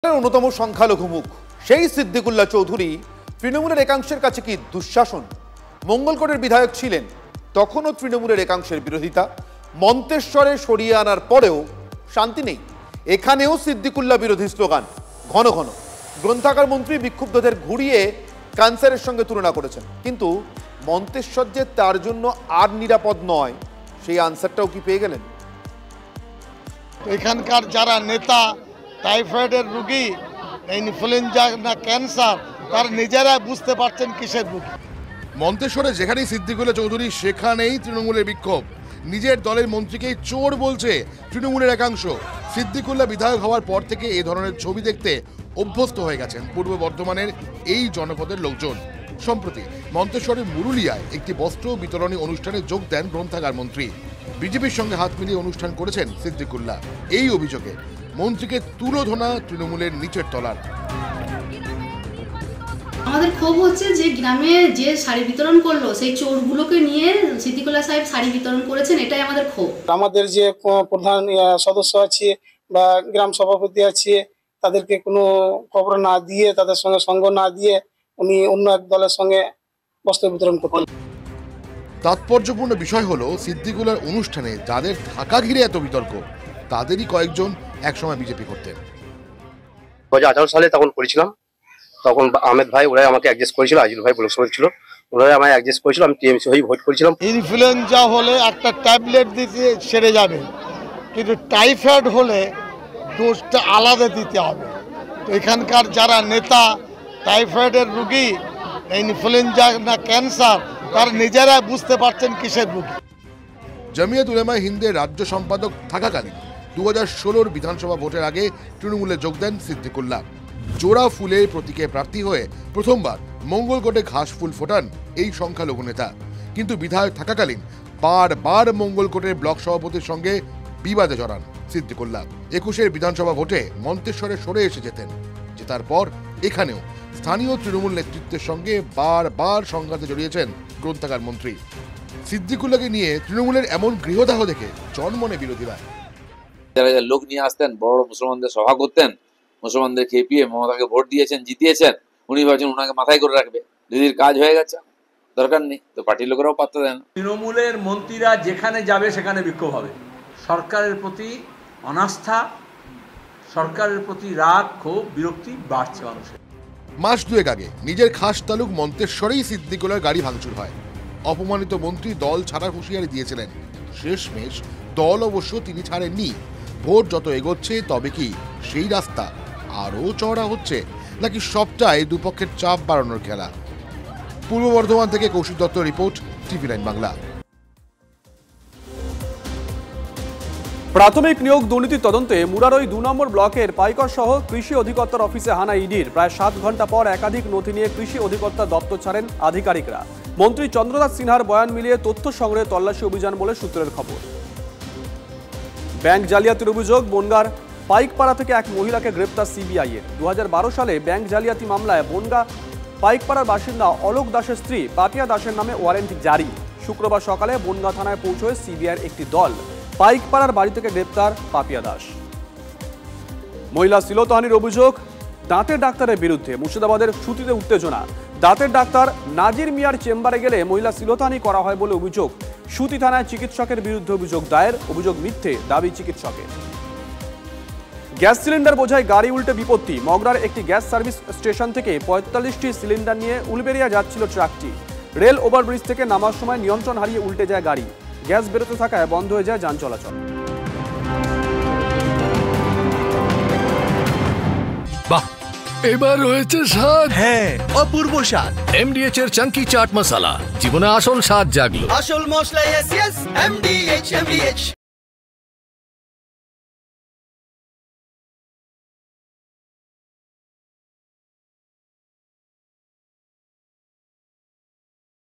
অন্যতম সংখ্যালঘু মুখ সেই সিদ্দিকুল্লাহ চৌধুরী তৃণমূলের একাংশের কাছে কি দুঃশাসন? মঙ্গলকোটের বিধায়ক ছিলেন, তখনও তৃণমূলের একাংশের বিরোধিতা। মন্তেশ্বরে সরিয়ে আনার পরেও শান্তি নেই, এখানেও সিদ্দিকুল্লাহ বিরোধী স্লোগান ঘন ঘন। গ্রন্থাগার মন্ত্রী বিক্ষুব্ধদের ঘুরিয়ে ক্যান্সারের সঙ্গে তুলনা করেছেন, কিন্তু মন্তেশ্বর যে তার জন্য আর নিরাপদ নয় সেই আনসারটাও কি পেয়ে গেলেন? এখানকার যারা নেতা টাইফয়েডের রোগী, ইনফ্লুয়েঞ্জা না ক্যান্সার, তার নিজেরা বুঝতে পারছেন কিসের রোগী। মন্তেশ্বরে যেখানেই সিদ্দিকুল্লাহ চৌধুরী সেখানেই তৃণমূলের বিক্ষোভ। নিজের দলের মন্ত্রীকেই চোর বলছে তৃণমূলের একাংশ। সিদ্দিকুল্লাহ বিধায়ক হওয়ার পর থেকে এই ধরনের ছবি দেখতে অভ্যস্ত হয়ে গেছেন পূর্ব বর্ধমানের এই জনপদের লোকজন। সম্প্রতি মন্তেশ্বরের মুরুলিয়ায় একটি বস্ত্র বিতরণী অনুষ্ঠানে যোগ দেন গ্রন্থাগার মন্ত্রী। বিজেপির সঙ্গে হাত মিলিয়ে অনুষ্ঠান করেছেন সিদ্দিকুল্লাহ। এই অভিযোগে মন্ত্রীকে তুলোধনা তৃণমূলের নিচের তলার। আমাদের ক্ষোভ হচ্ছে যে গ্রামে যে শাড়ি বিতরণ করলো সেই চোরগুলোকে নিয়ে সিদ্দিকুল্লাহ সাহেব শাড়ি বিতরণ করেছেন, এটাই আমাদের ক্ষোভ। আমাদের যে প্রধান সদস্য আছে বা গ্রাম সভাপতি আছে, তাদেরকে কোনো খবর না দিয়ে, তাদের সঙ্গে সঙ্গ না দিয়ে উনি অন্য এক দলের সঙ্গে বস্ত্র বিতরণ করতেন। তাৎপর্যপূর্ণ বিষয় হলো সিদ্দিকুল্লাহর অনুষ্ঠানে যাদের ঢাকা ঘিরে এত বিতর্ক, তাদেরই কয়েকজন একসময় বিজেপি করতেন। 2018 সালে তখন করেছিলাম, তখন আহমেদ ভাই ওরাই আমাকে অ্যাডজাস্ট করেছিল, আজিল ভাই ব্লক সভাপতি ছিল, ওরাই আমায় অ্যাডজাস্ট করেছিল, আমি টিএমসি হয়ে ভোট করেছিলাম। ইনফ্লুয়েঞ্জা হলে একটা ট্যাবলেট দিতে সেরে যাবে, কিন্তু টাইফয়েড হলে ডোজটা আলাদা দিতে হবে। তো এখানকার যারা নেতা টাইফয়েডের রোগী, ইনফ্লুয়েঞ্জা না ক্যান্সার, তার নিজেরা বুঝতে পারছেন কিসের রোগী। জামিয়াত উলামায়ে হিন্দের রাজ্য সম্পাদক থাকাকালীন 2016 বিধানসভা ভোটের আগে তৃণমূলে যোগ দেন সিদ্দিকুল্লাহ। জোড়া ফুলের প্রতীকে প্রার্থী হয়ে প্রথমবার মঙ্গলকোটে ঘাস ফুল ফোটান এই সংখ্যালঘু নেতা। কিন্তু বিধায়ক থাকাকালীন বারবার মঙ্গলকোটের ব্লক সভাপতির সঙ্গে বিবাদে জড়ান সিদ্দিকুল্লাহ। 21 বিধানসভা ভোটে মন্তেশ্বরে সরে এসে যেতেন। জেতার পর এখানেও স্থানীয় তৃণমূল নেতৃত্বের সঙ্গে বারবার সংঘাতে জড়িয়েছেন গ্রন্থাগার মন্ত্রী। সিদ্দিকুল্লাহকে নিয়ে তৃণমূলের এমন গৃহদাহ দেখে জন্মনে বিরোধীরা। যারা লোক নিয়ে আসতেন, বড় বড় মুসলমানদের সভা করতেন, মুসলমানদের খেপিয়ে মমতাকে ভোট দিয়েছেন, জিতিয়েছেন, উনি ভাবছেন ওনাকে মাথায় করে রাখবে। দিদির কাজ হয়ে গেছে, দরকার নেই, তো পার্টির লোকেরাও পাত্তা দেন। তৃণমূলের মন্ত্রীরা যেখানে যাবে সেখানে বিক্ষোভ হবে। সরকারের প্রতি অনাস্থা, সরকারের প্রতি রাগ, ক্ষোভ, বিরক্তি বাড়ছে মানুষের। মাস দুয়েক আগে নিজের খাস তালুক মন্তেশ্বরেই সিদ্দিকুল্লাহর গাড়ি ভাঙচুর হয়। অপমানিত মন্ত্রী দল ছাড়ার হুঁশিয়ারি দিয়েছিলেন। শেষমেশ দল অবশ্য তিনি ছাড়েননি। ভোট যত এগোচ্ছে তবে কি সেই রাস্তা আরও চওড়া হচ্ছে, নাকি সবটাই দুপক্ষের চাপ বাড়ানোর খেলা? পূর্ব বর্ধমান থেকে কৌশিক দত্ত রিপোর্ট, TV9 বাংলা। প্রাথমিক নিয়োগ দুর্নীতি তদন্তে মুরারই 2 নম্বর ব্লকের পাইকর সহ কৃষি অধিকর্তার অফিসে হানা ইডির। প্রায় 7 ঘন্টা পর একাধিক নথি নিয়ে কৃষি অধিকর্তার দপ্তর ছাড়েন আধিকারিকরা। মন্ত্রী চন্দ্রদাস সিনহার বয়ান মিলিয়ে তথ্য সংগ্রহে তল্লাশি অভিযান বলে সূত্রের খবর। ব্যাংক জালিয়াতির অভিযোগ, বনগাঁর পাইকপাড়া থেকে এক মহিলাকে গ্রেপ্তার সিবিআই এর। 2012 সালে ব্যাংক জালিয়াতি মামলায় বনগাঁ পাইকপাড়ার বাসিন্দা অলোক দাসের স্ত্রী পাপিয়া দাসের নামে ওয়ারেন্ট জারি। শুক্রবার সকালে বনগাঁ থানায় পৌঁছয় সিবিআইয়ের একটি দল। পাইকপাড়ার বাড়ি থেকে গ্রেপ্তার পাপিয়া দাস। মহিলা শ্লীলতাহানির অভিযোগ, দাঁতের ডাক্তারের বিরুদ্ধে। মুর্শিদাবাদের সুতিতে উত্তেজনা। দাঁতের ডাক্তার নাজির মিয়ার চেম্বারে গেলে মহিলা শ্লীলতাহানি করা হয় বলে অভিযোগ। সুতি থানায় চিকিৎসকের বিরুদ্ধে অভিযোগ দায়ের। অভিযোগ মিথ্যে, দাবি চিকিৎসকের। গ্যাস সিলিন্ডার বোঝাই গাড়ি উল্টে বিপত্তি। মগরার একটি গ্যাস সার্ভিস স্টেশন থেকে 45টি সিলিন্ডার নিয়ে উলবেড়িয়া যাচ্ছিল ট্রাকটি। রেল ওভারব্রিজ থেকে নামার সময় নিয়ন্ত্রণ হারিয়ে উল্টে যায় গাড়ি। গ্যাস বেরোতে থাকায় বন্ধ হয়ে যায় যান চলাচল। বাহ, এবার রয়েছে স্বাদ। হ্যাঁ, অপূর্ব স্বাদ। MDH এর চাঙ্কি চাট মশলা, জীবনে আসল স্বাদ জাগলো। আসল মশলা, yes yes, MDH।